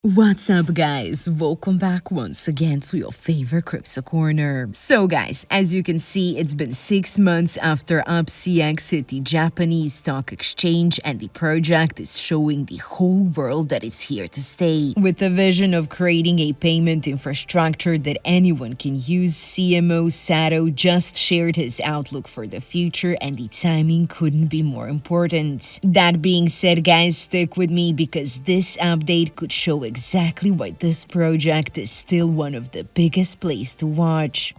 What's up, guys? Welcome back once again to your favorite crypto corner. So guys, as you can see, it's been 6 months after UPCX hit the Japanese stock exchange, and the project is showing the whole world that it's here to stay. With the vision of creating a payment infrastructure that anyone can use, CMO Sato just shared his outlook for the future, and the timing couldn't be more important. That being said, guys, stick with me because this update could show exactly why this project is still one of the biggest plays to watch.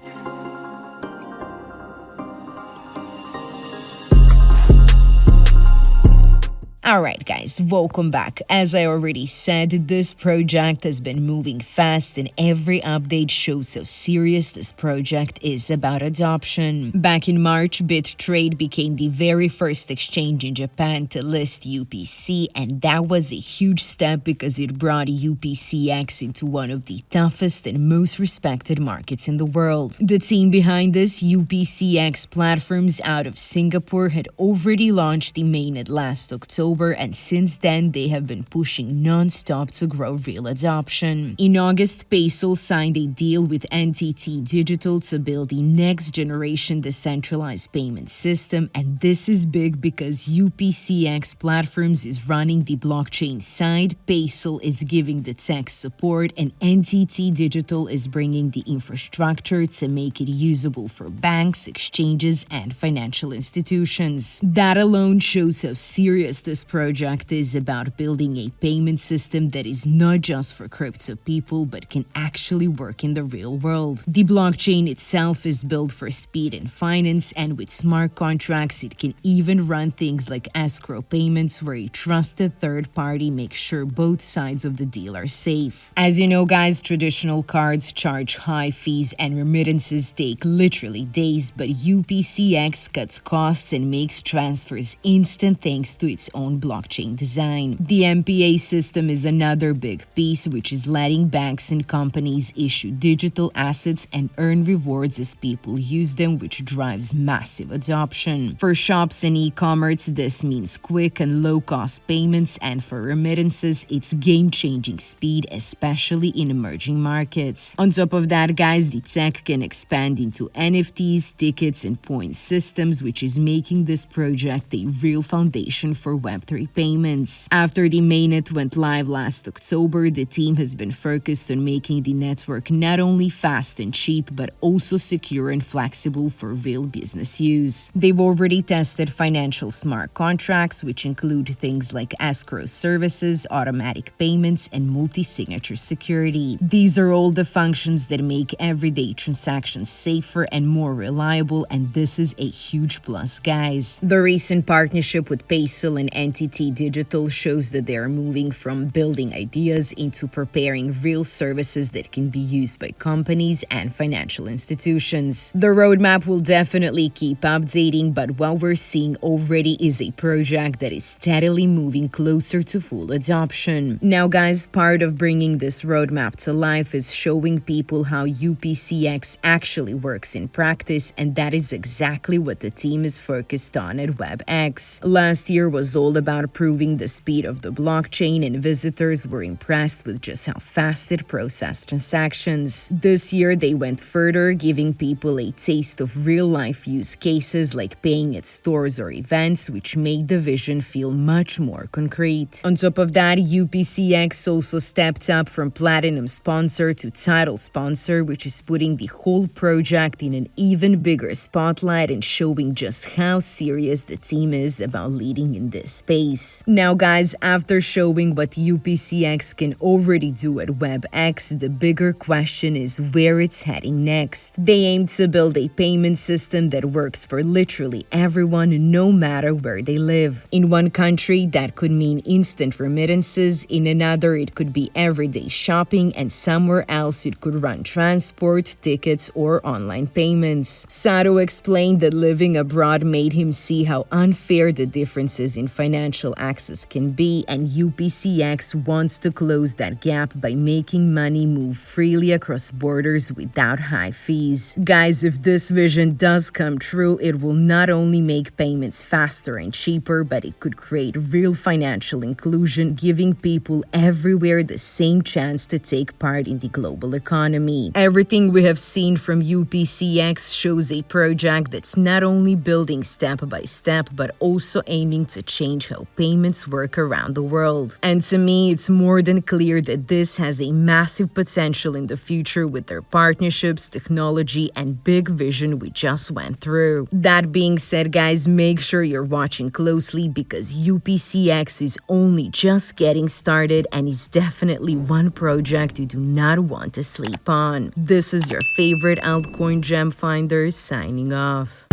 Alright guys, welcome back. As I already said, this project has been moving fast, and every update shows how serious this project is about adoption. Back in March, BitTrade became the very first exchange in Japan to list UPC, and that was a huge step because it brought UPCX into one of the toughest and most respected markets in the world. The team behind this, UPCX Platforms out of Singapore, had already launched the mainnet last October, and since then they have been pushing non-stop to grow real adoption. In August, Peso signed a deal with NTT Digital to build the next generation decentralized payment system, and this is big because UPCX Platforms is running the blockchain side, Peso is giving the tech support, and NTT Digital is bringing the infrastructure to make it usable for banks, exchanges, and financial institutions. That alone shows how serious this project is about building a payment system that is not just for crypto people but can actually work in the real world. The blockchain itself is built for speed and finance, and with smart contracts it can even run things like escrow payments where a trusted third party makes sure both sides of the deal are safe. As you know guys, traditional cards charge high fees and remittances take literally days, but UPCX cuts costs and makes transfers instant thanks to its own blockchain design. The MPA system is another big piece, which is letting banks and companies issue digital assets and earn rewards as people use them, which drives massive adoption. For shops and e-commerce, this means quick and low-cost payments, and for remittances, it's game-changing speed, especially in emerging markets. On top of that, guys, the tech can expand into NFTs, tickets, and point systems, which is making this project a real foundation for Web3 payments. After the mainnet went live last October, the team has been focused on making the network not only fast and cheap, but also secure and flexible for real business use. They've already tested financial smart contracts, which include things like escrow services, automatic payments, and multi-signature security. These are all the functions that make everyday transactions safer and more reliable, and this is a huge plus, guys. The recent partnership with Peso and NTT Digital shows that they are moving from building ideas into preparing real services that can be used by companies and financial institutions. The roadmap will definitely keep updating, but what we're seeing already is a project that is steadily moving closer to full adoption. Now guys, part of bringing this roadmap to life is showing people how UPCX actually works in practice, and that is exactly what the team is focused on at WebX. Last year was all about proving the speed of the blockchain, and visitors were impressed with just how fast it processed transactions. This year they went further, giving people a taste of real-life use cases like paying at stores or events, which made the vision feel much more concrete. On top of that, UPCX also stepped up from platinum sponsor to title sponsor, which is putting the whole project in an even bigger spotlight and showing just how serious the team is about leading in this space. Now guys, after showing what UPCX can already do at WebX, the bigger question is where it's heading next. They aim to build a payment system that works for literally everyone, no matter where they live. In one country, that could mean instant remittances, in another it could be everyday shopping, and somewhere else it could run transport, tickets, or online payments. Sato explained that living abroad made him see how unfair the differences in financial financial access can be, and UPCX wants to close that gap by making money move freely across borders without high fees. Guys, if this vision does come true, it will not only make payments faster and cheaper, but it could create real financial inclusion, giving people everywhere the same chance to take part in the global economy. Everything we have seen from UPCX shows a project that's not only building step by step, but also aiming to change how payments work around the world. And to me, it's more than clear that this has a massive potential in the future with their partnerships, technology, and big vision we just went through. That being said, guys, make sure you're watching closely because UPCX is only just getting started and is definitely one project you do not want to sleep on. This is your favorite altcoin gem finder signing off.